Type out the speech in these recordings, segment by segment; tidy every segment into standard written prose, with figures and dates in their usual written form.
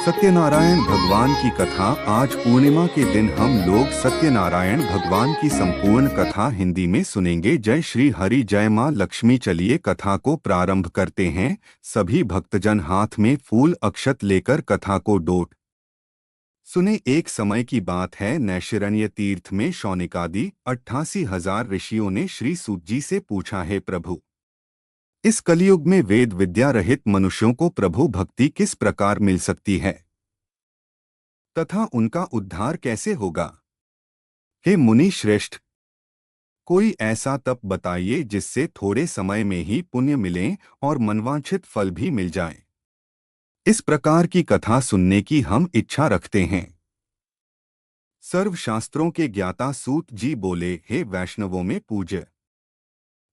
सत्यनारायण भगवान की कथा। आज पूर्णिमा के दिन हम लोग सत्यनारायण भगवान की संपूर्ण कथा हिंदी में सुनेंगे। जय श्री हरि, जय माँ लक्ष्मी। चलिए कथा को प्रारंभ करते हैं। सभी भक्तजन हाथ में फूल अक्षत लेकर कथा को डोट सुने। एक समय की बात है, नैशिरण्य तीर्थ में शौनिकादि 88,000 ऋषियों ने श्री सूत जी से पूछा, है प्रभु, इस कलयुग में वेद विद्या रहित मनुष्यों को प्रभु भक्ति किस प्रकार मिल सकती है तथा उनका उद्धार कैसे होगा? हे मुनि श्रेष्ठ, कोई ऐसा तप बताइए जिससे थोड़े समय में ही पुण्य मिले और मनवांछित फल भी मिल जाए। इस प्रकार की कथा सुनने की हम इच्छा रखते हैं। सर्व शास्त्रों के ज्ञाता सूत जी बोले, हे वैष्णवों में पूज्य,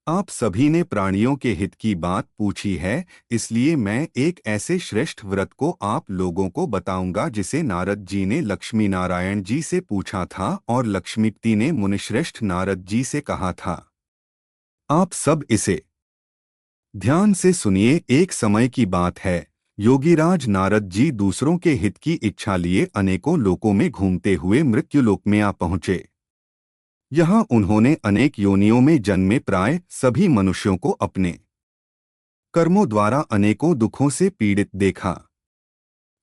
आप सभी ने प्राणियों के हित की बात पूछी है, इसलिए मैं एक ऐसे श्रेष्ठ व्रत को आप लोगों को बताऊंगा जिसे नारद जी ने लक्ष्मी नारायण जी से पूछा था और लक्ष्मीपति ने मुनिश्रेष्ठ नारद जी से कहा था। आप सब इसे ध्यान से सुनिए। एक समय की बात है, योगीराज नारद जी दूसरों के हित की इच्छा लिए अनेकों लोकों में घूमते हुए मृत्युलोक में आ पहुंचे। यहाँ उन्होंने अनेक योनियों में जन्मे प्राय सभी मनुष्यों को अपने कर्मों द्वारा अनेकों दुखों से पीड़ित देखा।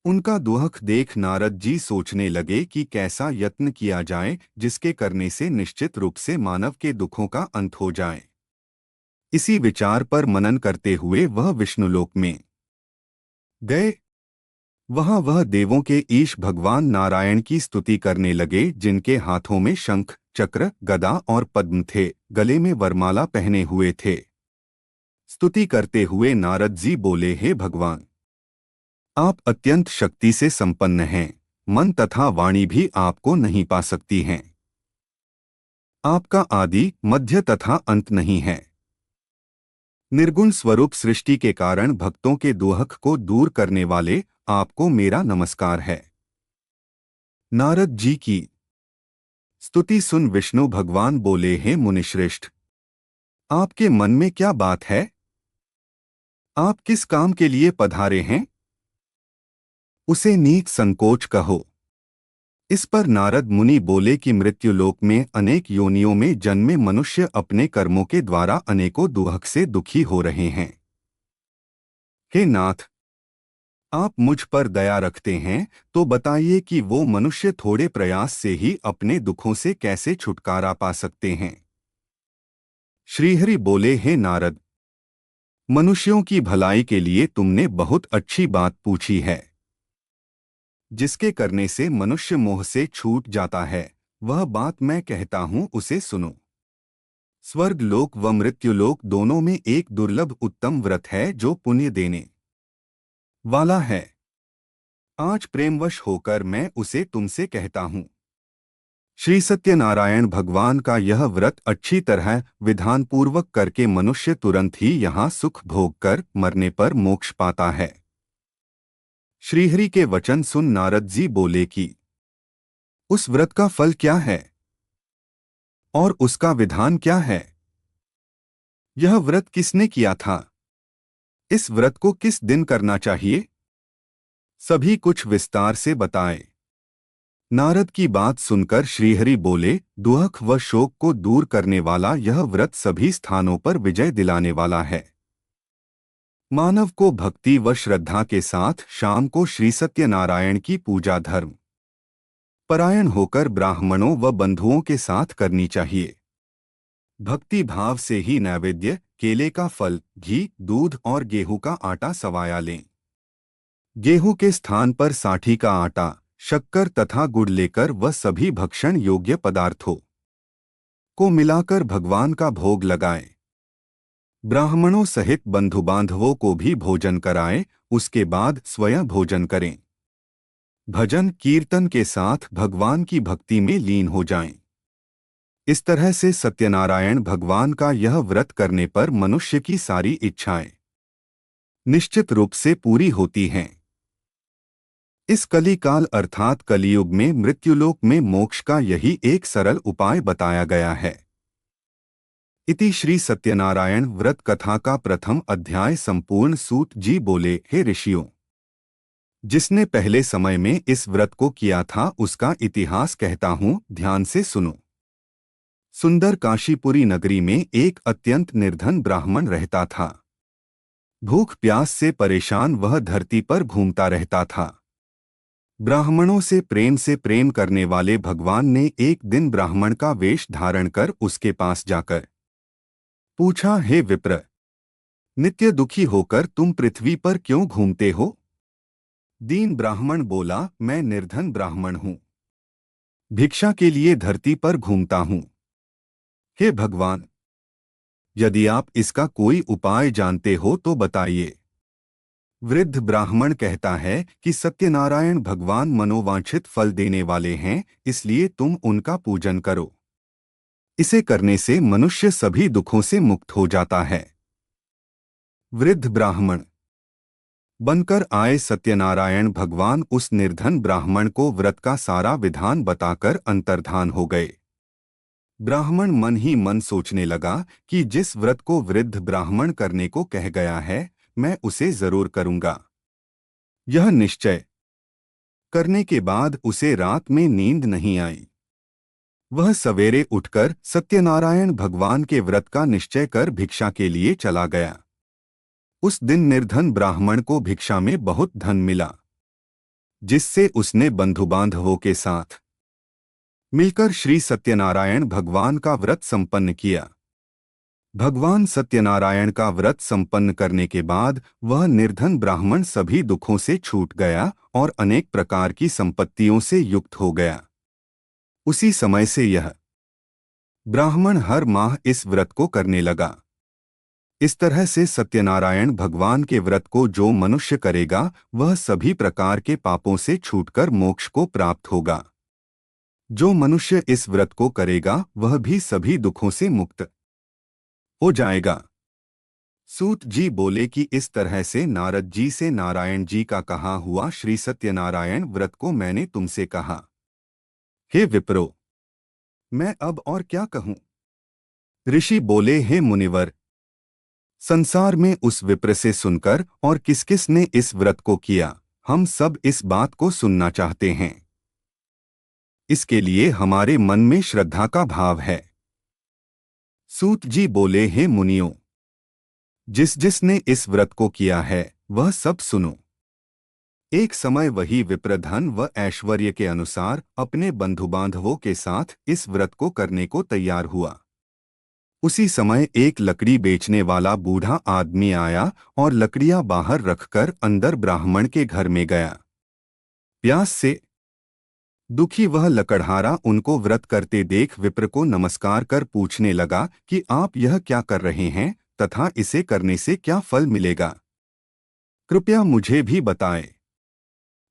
उनका दुख देख नारद जी सोचने लगे कि कैसा यत्न किया जाए जिसके करने से निश्चित रूप से मानव के दुखों का अंत हो जाए। इसी विचार पर मनन करते हुए वह विष्णुलोक में गए। वहां वह देवों के ईश भगवान नारायण की स्तुति करने लगे, जिनके हाथों में शंख, चक्र, गदा और पद्म थे, गले में वरमाला पहने हुए थे। स्तुति करते हुए नारद जी बोले, हे भगवान, आप अत्यंत शक्ति से संपन्न हैं, मन तथा वाणी भी आपको नहीं पा सकती हैं। आपका आदि, मध्य तथा अंत नहीं है। निर्गुण स्वरूप सृष्टि के कारण भक्तों के दुख को दूर करने वाले आपको मेरा नमस्कार है। नारद जी की स्तुति सुन विष्णु भगवान बोले, हे मुनिश्रेष्ठ, आपके मन में क्या बात है? आप किस काम के लिए पधारे हैं? उसे नीच संकोच कहो। इस पर नारद मुनि बोले कि मृत्युलोक में अनेक योनियों में जन्मे मनुष्य अपने कर्मों के द्वारा अनेकों दुख से दुखी हो रहे हैं। हे नाथ, आप मुझ पर दया रखते हैं तो बताइए कि वो मनुष्य थोड़े प्रयास से ही अपने दुखों से कैसे छुटकारा पा सकते हैं। श्रीहरि बोले, हे नारद, मनुष्यों की भलाई के लिए तुमने बहुत अच्छी बात पूछी है। जिसके करने से मनुष्य मोह से छूट जाता है, वह बात मैं कहता हूं, उसे सुनो। स्वर्ग लोक व मृत्युलोक दोनों में एक दुर्लभ उत्तम व्रत है जो पुण्य देने वाला है। आज प्रेमवश होकर मैं उसे तुमसे कहता हूं। श्री सत्यनारायण भगवान का यह व्रत अच्छी तरह विधान पूर्वक करके मनुष्य तुरंत ही यहाँ सुख भोग कर मरने पर मोक्ष पाता है। श्रीहरि के वचन सुन नारद जी बोले कि उस व्रत का फल क्या है और उसका विधान क्या है? यह व्रत किसने किया था? इस व्रत को किस दिन करना चाहिए? सभी कुछ विस्तार से बताए। नारद की बात सुनकर श्रीहरि बोले, दुख व शोक को दूर करने वाला यह व्रत सभी स्थानों पर विजय दिलाने वाला है। मानव को भक्ति व श्रद्धा के साथ शाम को श्री सत्यनारायण की पूजा धर्म परायण होकर ब्राह्मणों व बंधुओं के साथ करनी चाहिए। भक्ति भाव से ही नैवेद्य, केले का फल, घी, दूध और गेहूं का आटा सवाया लें। गेहूं के स्थान पर साठी का आटा, शक्कर तथा गुड़ लेकर वह सभी भक्षण योग्य पदार्थों को मिलाकर भगवान का भोग लगाएं। ब्राह्मणों सहित बंधु बांधवों को भी भोजन कराएं, उसके बाद स्वयं भोजन करें। भजन कीर्तन के साथ भगवान की भक्ति में लीन हो जाएं। इस तरह से सत्यनारायण भगवान का यह व्रत करने पर मनुष्य की सारी इच्छाएं निश्चित रूप से पूरी होती हैं। इस कलिकाल अर्थात कलियुग में मृत्युलोक में मोक्ष का यही एक सरल उपाय बताया गया है। इति श्री सत्यनारायण व्रत कथा का प्रथम अध्याय संपूर्ण। सूत जी बोले, हे ऋषियों, जिसने पहले समय में इस व्रत को किया था उसका इतिहास कहता हूँ, ध्यान से सुनो। सुंदर काशीपुरी नगरी में एक अत्यंत निर्धन ब्राह्मण रहता था। भूख प्यास से परेशान वह धरती पर घूमता रहता था। ब्राह्मणों से प्रेम करने वाले भगवान ने एक दिन ब्राह्मण का वेश धारण कर उसके पास जाकर पूछा, हे विप्र, नित्य दुखी होकर तुम पृथ्वी पर क्यों घूमते हो? दीन ब्राह्मण बोला, मैं निर्धन ब्राह्मण हूँ, भिक्षा के लिए धरती पर घूमता हूँ। हे भगवान, यदि आप इसका कोई उपाय जानते हो तो बताइए। वृद्ध ब्राह्मण कहता है कि सत्यनारायण भगवान मनोवांछित फल देने वाले हैं, इसलिए तुम उनका पूजन करो। इसे करने से मनुष्य सभी दुखों से मुक्त हो जाता है। वृद्ध ब्राह्मण बनकर आए सत्यनारायण भगवान उस निर्धन ब्राह्मण को व्रत का सारा विधान बताकर अंतर्धान हो गए। ब्राह्मण मन ही मन सोचने लगा कि जिस व्रत को वृद्ध ब्राह्मण करने को कह गया है, मैं उसे जरूर करूंगा। यह निश्चय करने के बाद उसे रात में नींद नहीं आई। वह सवेरे उठकर सत्यनारायण भगवान के व्रत का निश्चय कर भिक्षा के लिए चला गया। उस दिन निर्धन ब्राह्मण को भिक्षा में बहुत धन मिला, जिससे उसने बंधु बांधवों के साथ मिलकर श्री सत्यनारायण भगवान का व्रत संपन्न किया। भगवान सत्यनारायण का व्रत संपन्न करने के बाद वह निर्धन ब्राह्मण सभी दुखों से छूट गया और अनेक प्रकार की संपत्तियों से युक्त हो गया। उसी समय से यह ब्राह्मण हर माह इस व्रत को करने लगा। इस तरह से सत्यनारायण भगवान के व्रत को जो मनुष्य करेगा वह सभी प्रकार के पापों से छूटकर मोक्ष को प्राप्त होगा। जो मनुष्य इस व्रत को करेगा वह भी सभी दुखों से मुक्त हो जाएगा। सूत जी बोले कि इस तरह से नारद जी से नारायण जी का कहा हुआ श्री सत्यनारायण व्रत को मैंने तुमसे कहा। हे विप्रो, मैं अब और क्या कहूँ? ऋषि बोले, हे मुनिवर, संसार में उस विप्र से सुनकर और किस किस ने इस व्रत को किया, हम सब इस बात को सुनना चाहते हैं। इसके लिए हमारे मन में श्रद्धा का भाव है। सूत जी बोले, हे मुनियों, जिसने इस व्रत को किया है वह सब सुनो। एक समय वही विप्र धन व ऐश्वर्य के अनुसार अपने बंधु बांधवों के साथ इस व्रत को करने को तैयार हुआ। उसी समय एक लकड़ी बेचने वाला बूढ़ा आदमी आया और लकड़ियां बाहर रखकर अंदर ब्राह्मण के घर में गया। प्यास से दुखी वह लकड़हारा उनको व्रत करते देख विप्र को नमस्कार कर पूछने लगा कि आप यह क्या कर रहे हैं तथा इसे करने से क्या फल मिलेगा, कृपया मुझे भी बताएं।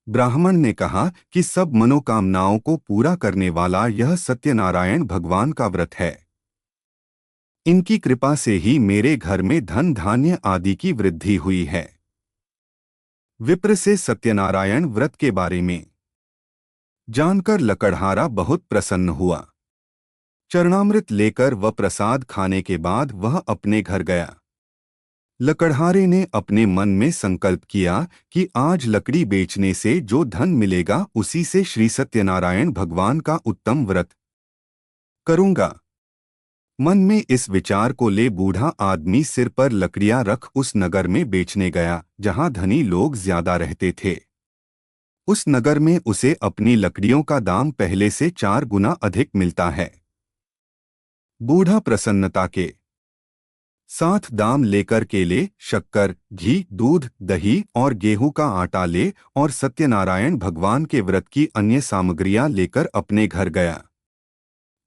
ब्राह्मण ने कहा कि सब मनोकामनाओं को पूरा करने वाला यह सत्यनारायण भगवान का व्रत है। इनकी कृपा से ही मेरे घर में धन धान्य आदि की वृद्धि हुई है। विप्र से सत्यनारायण व्रत के बारे में जानकर लकड़हारा बहुत प्रसन्न हुआ। चरणामृत लेकर व प्रसाद खाने के बाद वह अपने घर गया। लकड़हारे ने अपने मन में संकल्प किया कि आज लकड़ी बेचने से जो धन मिलेगा उसी से श्री सत्यनारायण भगवान का उत्तम व्रत करूंगा। मन में इस विचार को ले बूढ़ा आदमी सिर पर लकड़ियां रख उस नगर में बेचने गया जहां धनी लोग ज्यादा रहते थे। उस नगर में उसे अपनी लकड़ियों का दाम पहले से 4 गुना अधिक मिलता है। बूढ़ा प्रसन्नता के साथ दाम लेकर केले, शक्कर, घी, दूध, दही और गेहूं का आटा ले और सत्यनारायण भगवान के व्रत की अन्य सामग्रियां लेकर अपने घर गया।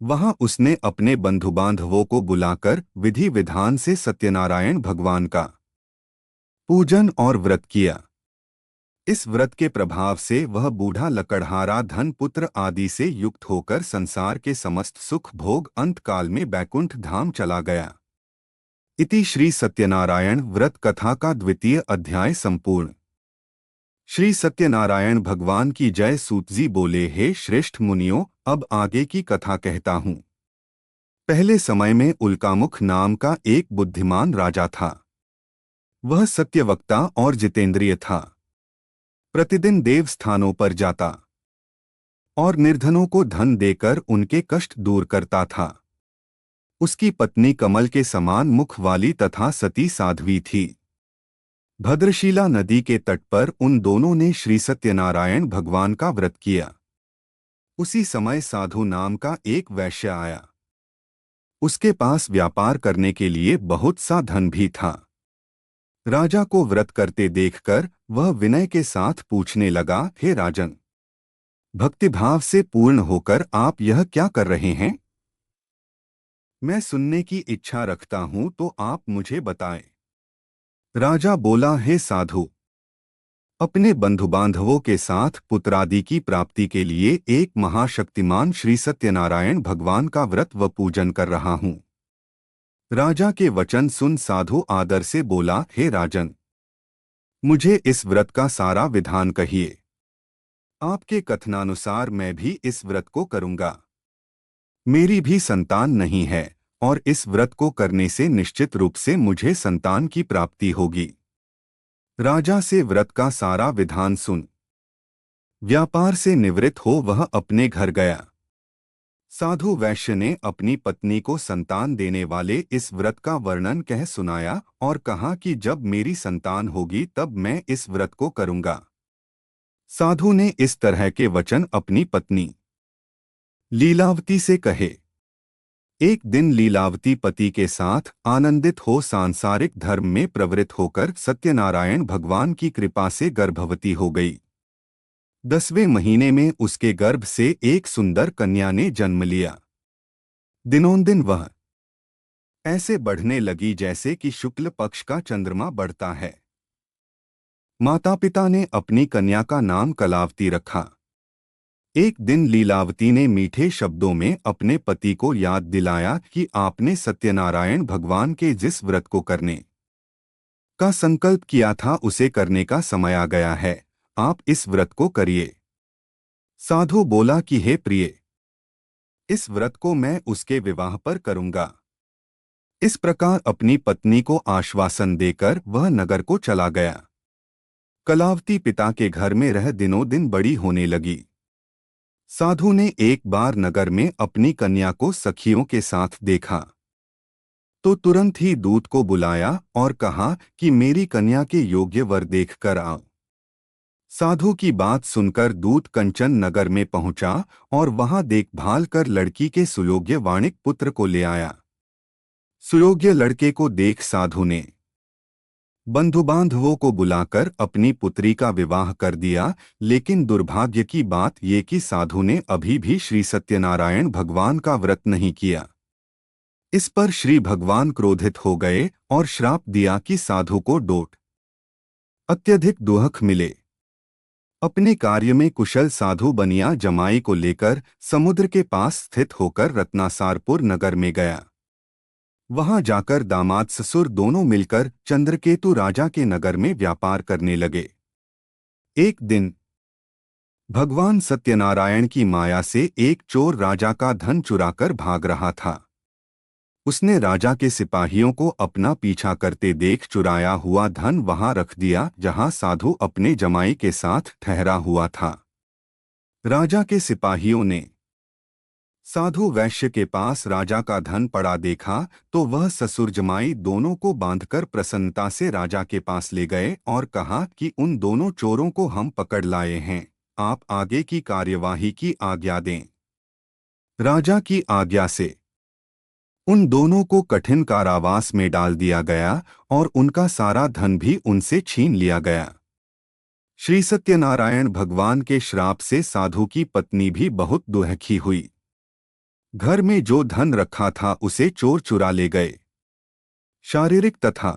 वहां उसने अपने बंधु बांधवों को बुलाकर विधि विधान से सत्यनारायण भगवान का पूजन और व्रत किया। इस व्रत के प्रभाव से वह बूढ़ा लकड़हारा धन पुत्र आदि से युक्त होकर संसार के समस्त सुख भोग अंतकाल में बैकुंठ धाम चला गया। इति श्री सत्यनारायण व्रत कथा का 2वां अध्याय संपूर्ण। श्री सत्यनारायण भगवान की जय। सूत जी बोले, हे श्रेष्ठ मुनियों, अब आगे की कथा कहता हूँ। पहले समय में उल्कामुख नाम का एक बुद्धिमान राजा था। वह सत्यवक्ता और जितेंद्रिय था। प्रतिदिन देव स्थानों पर जाता और निर्धनों को धन देकर उनके कष्ट दूर करता था। उसकी पत्नी कमल के समान मुख वाली तथा सती साध्वी थी। भद्रशिला नदी के तट पर उन दोनों ने श्री सत्यनारायण भगवान का व्रत किया। उसी समय साधु नाम का एक वैश्य आया। उसके पास व्यापार करने के लिए बहुत सा धन भी था। राजा को व्रत करते देखकर वह विनय के साथ पूछने लगा, हे राजन, भक्तिभाव से पूर्ण होकर आप यह क्या कर रहे हैं? मैं सुनने की इच्छा रखता हूं तो आप मुझे बताएं। राजा बोला, हे साधु, अपने बंधु बांधवों के साथ पुत्रादि की प्राप्ति के लिए एक महाशक्तिमान श्री सत्यनारायण भगवान का व्रत व पूजन कर रहा हूं। राजा के वचन सुन साधु आदर से बोला, हे राजन, मुझे इस व्रत का सारा विधान कहिए। आपके कथनानुसार मैं भी इस व्रत को करूंगा। मेरी भी संतान नहीं है और इस व्रत को करने से निश्चित रूप से मुझे संतान की प्राप्ति होगी। राजा से व्रत का सारा विधान सुन व्यापार से निवृत्त हो वह अपने घर गया। साधु वैश्य ने अपनी पत्नी को संतान देने वाले इस व्रत का वर्णन कह सुनाया और कहा कि जब मेरी संतान होगी तब मैं इस व्रत को करूंगा। साधु ने इस तरह के वचन अपनी पत्नी लीलावती से कहे। एक दिन लीलावती पति के साथ आनंदित हो सांसारिक धर्म में प्रवृत्त होकर सत्यनारायण भगवान की कृपा से गर्भवती हो गई। 10वें महीने में उसके गर्भ से एक सुंदर कन्या ने जन्म लिया। दिनोंदिन वह ऐसे बढ़ने लगी जैसे कि शुक्ल पक्ष का चंद्रमा बढ़ता है। माता पिता ने अपनी कन्या का नाम कलावती रखा। एक दिन लीलावती ने मीठे शब्दों में अपने पति को याद दिलाया कि आपने सत्यनारायण भगवान के जिस व्रत को करने का संकल्प किया था उसे करने का समय आ गया है, आप इस व्रत को करिए। साधु बोला कि हे प्रिय, इस व्रत को मैं उसके विवाह पर करूंगा। इस प्रकार अपनी पत्नी को आश्वासन देकर वह नगर को चला गया। कलावती पिता के घर में रह दिनों दिन बड़ी होने लगी। साधु ने एक बार नगर में अपनी कन्या को सखियों के साथ देखा तो तुरंत ही दूत को बुलाया और कहा कि मेरी कन्या के योग्य वर देख कर आओ। साधु की बात सुनकर दूत कंचन नगर में पहुंचा और वहां देखभाल कर लड़की के सुयोग्य वाणिक पुत्र को ले आया। सुयोग्य लड़के को देख साधु ने बंधु बांधवों को बुलाकर अपनी पुत्री का विवाह कर दिया, लेकिन दुर्भाग्य की बात ये कि साधु ने अभी भी श्री सत्यनारायण भगवान का व्रत नहीं किया। इस पर श्री भगवान क्रोधित हो गए और श्राप दिया कि साधु को डोट अत्यधिक दुहक मिले। अपने कार्य में कुशल साधु बनिया जमाई को लेकर समुद्र के पास स्थित होकर रत्नासारपुर नगर में गया। वहां जाकर दामाद ससुर दोनों मिलकर चंद्रकेतु राजा के नगर में व्यापार करने लगे। एक दिन भगवान सत्यनारायण की माया से एक चोर राजा का धन चुराकर भाग रहा था। उसने राजा के सिपाहियों को अपना पीछा करते देख चुराया हुआ धन वहां रख दिया जहां साधु अपने जमाई के साथ ठहरा हुआ था। राजा के सिपाहियों ने साधु वैश्य के पास राजा का धन पड़ा देखा तो वह ससुर जमाई दोनों को बांधकर प्रसन्नता से राजा के पास ले गए और कहा कि उन दोनों चोरों को हम पकड़ लाए हैं, आप आगे की कार्यवाही की आज्ञा दें। राजा की आज्ञा से उन दोनों को कठिन कारावास में डाल दिया गया और उनका सारा धन भी उनसे छीन लिया गया। श्री सत्यनारायण भगवान के श्राप से साधु की पत्नी भी बहुत दुखी हुई। घर में जो धन रखा था उसे चोर चुरा ले गए। शारीरिक तथा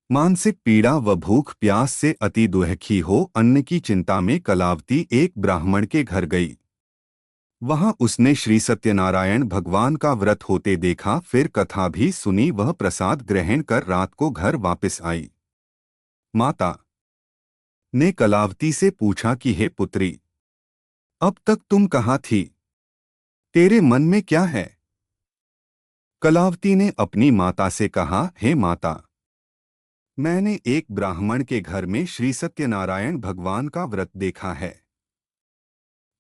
मानसिक पीड़ा व भूख प्यास से अति दुखी हो अन्न की चिंता में कलावती एक ब्राह्मण के घर गई। वहां उसने श्री सत्यनारायण भगवान का व्रत होते देखा, फिर कथा भी सुनी। वह प्रसाद ग्रहण कर रात को घर वापस आई। माता ने कलावती से पूछा कि हे पुत्री, अब तक तुम कहाँ थी? तेरे मन में क्या है? कलावती ने अपनी माता से कहा, हे माता, मैंने एक ब्राह्मण के घर में श्री सत्यनारायण भगवान का व्रत देखा है।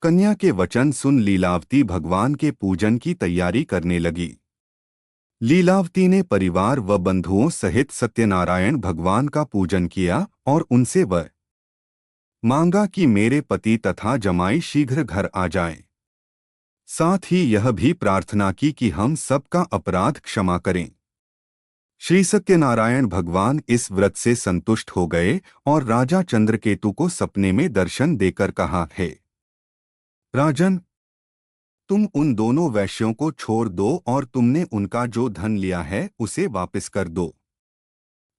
कन्या के वचन सुन लीलावती भगवान के पूजन की तैयारी करने लगी। लीलावती ने परिवार व बंधुओं सहित सत्यनारायण भगवान का पूजन किया और उनसे वर मांगा कि मेरे पति तथा जमाई शीघ्र घर आ जाएं। साथ ही यह भी प्रार्थना की कि हम सबका अपराध क्षमा करें। श्री सत्यनारायण भगवान इस व्रत से संतुष्ट हो गए और राजा चंद्रकेतु को सपने में दर्शन देकर कहा, हे राजन, तुम उन दोनों वैश्यों को छोड़ दो और तुमने उनका जो धन लिया है उसे वापस कर दो।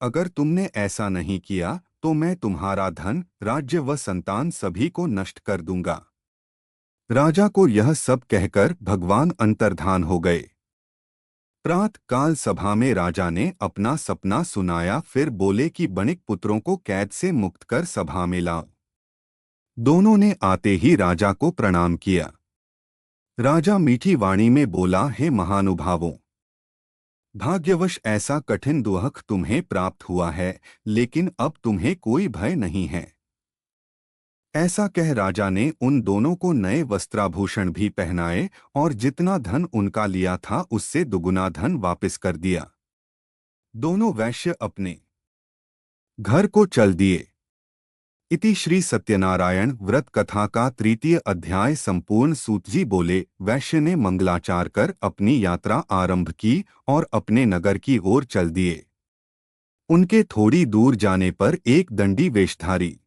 अगर तुमने ऐसा नहीं किया तो मैं तुम्हारा धन, राज्य व संतान सभी को नष्ट कर दूंगा। राजा को यह सब कहकर भगवान अंतर्धान हो गए। प्रातः काल सभा में राजा ने अपना सपना सुनाया, फिर बोले कि बणिक पुत्रों को कैद से मुक्त कर सभा में लाओ। दोनों ने आते ही राजा को प्रणाम किया। राजा मीठी वाणी में बोला, हे महानुभावों, भाग्यवश ऐसा कठिन दुख तुम्हें प्राप्त हुआ है, लेकिन अब तुम्हें कोई भय नहीं है। ऐसा कह राजा ने उन दोनों को नए वस्त्राभूषण भी पहनाए और जितना धन उनका लिया था उससे दुगुना धन वापस कर दिया। दोनों वैश्य अपने घर को चल दिए। इति श्री सत्यनारायण व्रत कथा का 3य अध्याय संपूर्ण। सूत जी बोले, वैश्य ने मंगलाचार कर अपनी यात्रा आरंभ की और अपने नगर की ओर चल दिए। उनके थोड़ी दूर जाने पर एक दंडी वेशधारी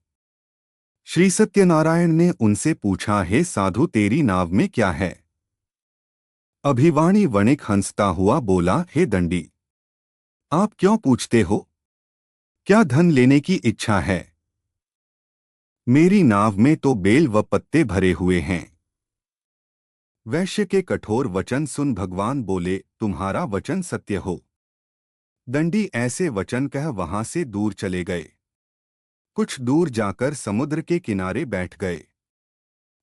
श्री सत्यनारायण ने उनसे पूछा, हे साधु, तेरी नाव में क्या है? अभिवाणी वणिक हंसता हुआ बोला, हे दंडी, आप क्यों पूछते हो? क्या धन लेने की इच्छा है? मेरी नाव में तो बेल व पत्ते भरे हुए हैं। वैश्य के कठोर वचन सुन भगवान बोले, तुम्हारा वचन सत्य हो। दंडी ऐसे वचन कह वहां से दूर चले गए। कुछ दूर जाकर समुद्र के किनारे बैठ गए।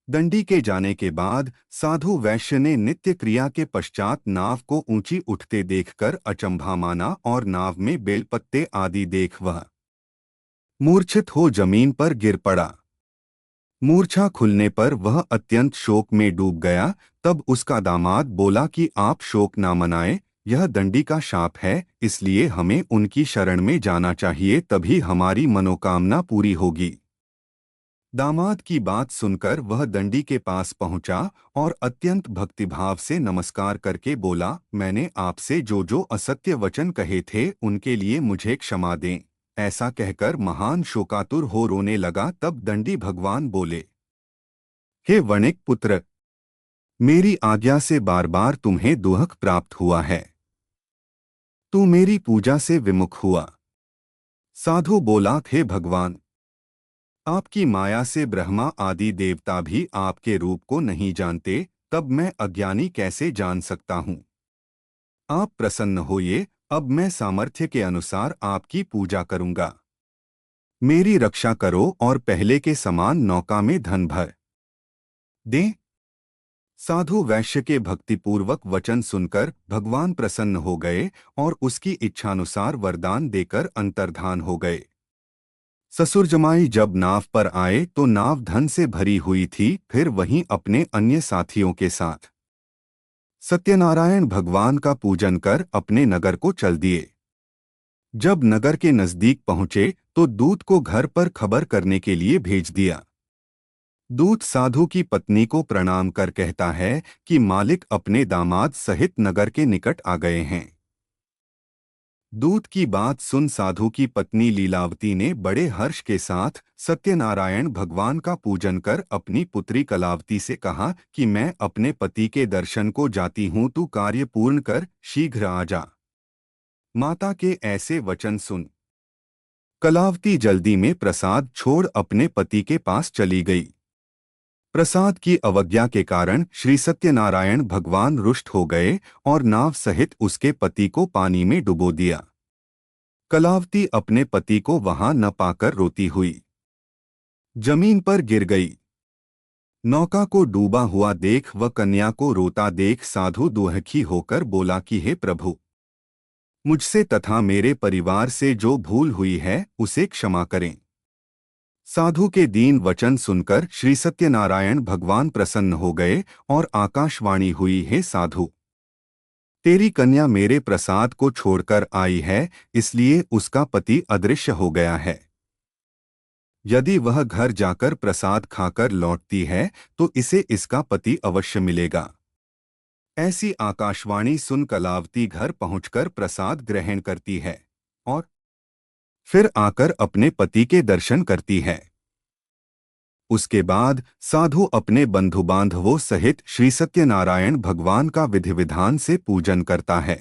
दंडी के जाने के बाद साधु वैश्य ने नित्य क्रिया के पश्चात नाव को ऊंची उठते देखकर अचंभा माना और नाव में बेलपत्ते आदि देख वह मूर्छित हो जमीन पर गिर पड़ा। मूर्छा खुलने पर वह अत्यंत शोक में डूब गया। तब उसका दामाद बोला कि आप शोक ना मनाएं, यह दंडी का शाप है, इसलिए हमें उनकी शरण में जाना चाहिए, तभी हमारी मनोकामना पूरी होगी। दामाद की बात सुनकर वह दंडी के पास पहुंचा और अत्यंत भक्तिभाव से नमस्कार करके बोला, मैंने आपसे जो जो असत्य वचन कहे थे उनके लिए मुझे क्षमा दें। ऐसा कहकर महान शोकातुर हो रोने लगा। तब दंडी भगवान बोले, हे वणिक पुत्र, मेरी आज्ञा से बार बार तुम्हें दुख प्राप्त हुआ है। तू मेरी पूजा से विमुख हुआ। साधु बोला, हे भगवान, आपकी माया से ब्रह्मा आदि देवता भी आपके रूप को नहीं जानते, तब मैं अज्ञानी कैसे जान सकता हूँ? आप प्रसन्न होइए, अब मैं सामर्थ्य के अनुसार आपकी पूजा करूँगा। मेरी रक्षा करो और पहले के समान नौका में धन भर दें। साधु वैश्य के भक्तिपूर्वक वचन सुनकर भगवान प्रसन्न हो गए और उसकी इच्छानुसार वरदान देकर अंतर्धान हो गए। ससुर जमाई जब नाव पर आए तो नाव धन से भरी हुई थी। फिर वहीं अपने अन्य साथियों के साथ सत्यनारायण भगवान का पूजन कर अपने नगर को चल दिए। जब नगर के नजदीक पहुंचे तो दूत को घर पर खबर करने के लिए भेज दिया। दूत साधु की पत्नी को प्रणाम कर कहता है कि मालिक अपने दामाद सहित नगर के निकट आ गए हैं। दूत की बात सुन साधु की पत्नी लीलावती ने बड़े हर्ष के साथ सत्यनारायण भगवान का पूजन कर अपनी पुत्री कलावती से कहा कि मैं अपने पति के दर्शन को जाती हूँ, तू कार्य पूर्ण कर शीघ्र आ जा। माता के ऐसे वचन सुन कलावती जल्दी में प्रसाद छोड़ अपने पति के पास चली गई। प्रसाद की अवज्ञा के कारण श्री सत्यनारायण भगवान रुष्ट हो गए और नाव सहित उसके पति को पानी में डुबो दिया। कलावती अपने पति को वहां न पाकर रोती हुई जमीन पर गिर गई। नौका को डूबा हुआ देख व कन्या को रोता देख साधु दुखी होकर बोला कि हे प्रभु, मुझसे तथा मेरे परिवार से जो भूल हुई है उसे क्षमा करें। साधु के दीन वचन सुनकर श्री सत्यनारायण भगवान प्रसन्न हो गए और आकाशवाणी हुई, हे साधु, तेरी कन्या मेरे प्रसाद को छोड़कर आई है, इसलिए उसका पति अदृश्य हो गया है। यदि वह घर जाकर प्रसाद खाकर लौटती है तो इसे इसका पति अवश्य मिलेगा। ऐसी आकाशवाणी सुन कलावती घर पहुंचकर प्रसाद ग्रहण करती है और फिर आकर अपने पति के दर्शन करती है। उसके बाद साधु अपने बंधु बांधवों सहित श्री सत्यनारायण भगवान का विधि विधान से पूजन करता है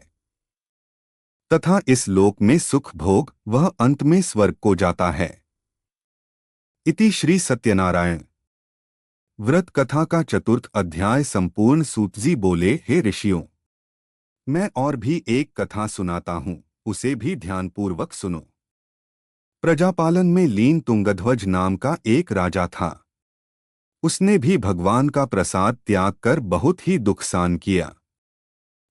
तथा इस लोक में सुख भोग वह अंत में स्वर्ग को जाता है। इति श्री सत्यनारायण व्रत कथा का चतुर्थ अध्याय संपूर्ण। सूतजी बोले, हे ऋषियों, मैं और भी एक कथा सुनाता हूँ, उसे भी ध्यानपूर्वक सुनो। प्रजापालन में लीन तुंगध्वज नाम का एक राजा था। उसने भी भगवान का प्रसाद त्याग कर बहुत ही दुख सहन किया।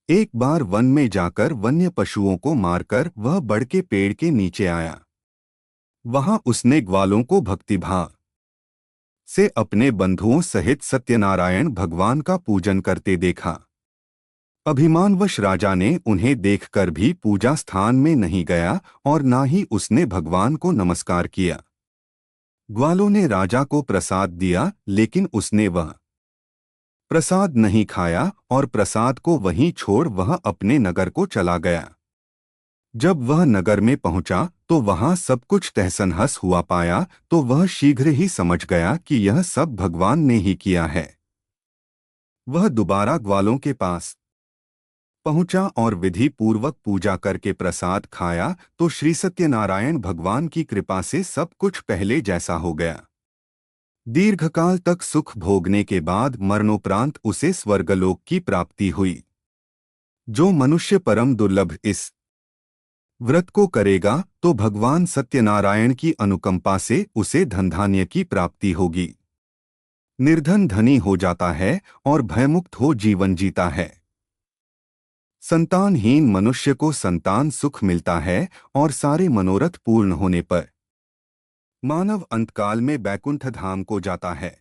एक बार वन में जाकर वन्य पशुओं को मारकर वह बड़ के पेड़ के नीचे आया। वहां उसने ग्वालों को भक्तिभाव से अपने बंधुओं सहित सत्यनारायण भगवान का पूजन करते देखा। अभिमानवश राजा ने उन्हें देखकर भी पूजा स्थान में नहीं गया और ना ही उसने भगवान को नमस्कार किया। ग्वालों ने राजा को प्रसाद दिया, लेकिन उसने वह प्रसाद नहीं खाया और प्रसाद को वहीं छोड़ वह अपने नगर को चला गया। जब वह नगर में पहुंचा तो वहां सब कुछ तहस-नहस हुआ पाया तो वह शीघ्र ही समझ गया कि यह सब भगवान ने ही किया है। वह दोबारा ग्वालों के पास पहुंचा और विधि पूर्वक पूजा करके प्रसाद खाया तो श्री सत्यनारायण भगवान की कृपा से सब कुछ पहले जैसा हो गया। दीर्घकाल तक सुख भोगने के बाद मरणोपरांत उसे स्वर्गलोक की प्राप्ति हुई। जो मनुष्य परम दुर्लभ इस व्रत को करेगा तो भगवान सत्यनारायण की अनुकंपा से उसे धनधान्य की प्राप्ति होगी। निर्धन धनी हो जाता है और भयमुक्त हो जीवन जीता है। संतानहीन मनुष्य को संतान सुख मिलता है और सारे मनोरथ पूर्ण होने पर मानव अंतकाल में बैकुंठ धाम को जाता है।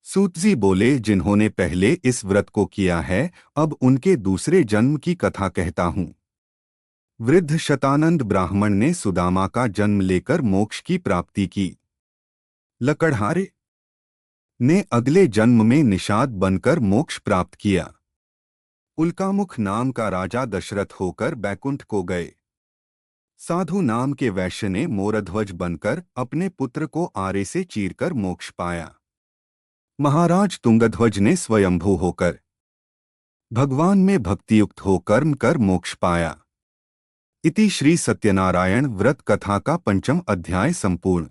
सूतजी बोले, जिन्होंने पहले इस व्रत को किया है अब उनके दूसरे जन्म की कथा कहता हूँ। वृद्ध शतानंद ब्राह्मण ने सुदामा का जन्म लेकर मोक्ष की प्राप्ति की। लकड़हारे ने अगले जन्म में निषाद बनकर मोक्ष प्राप्त किया। उल्कामुख नाम का राजा दशरथ होकर बैकुंठ को गए। साधु नाम के वैश्य ने मोरध्वज बनकर अपने पुत्र को आरे से चीरकर मोक्ष पाया। महाराज तुंगध्वज ने स्वयंभू होकर भगवान में भक्तियुक्त हो कर्म कर मोक्ष पाया। इति श्री सत्यनारायण व्रत कथा का पंचम अध्याय संपूर्ण।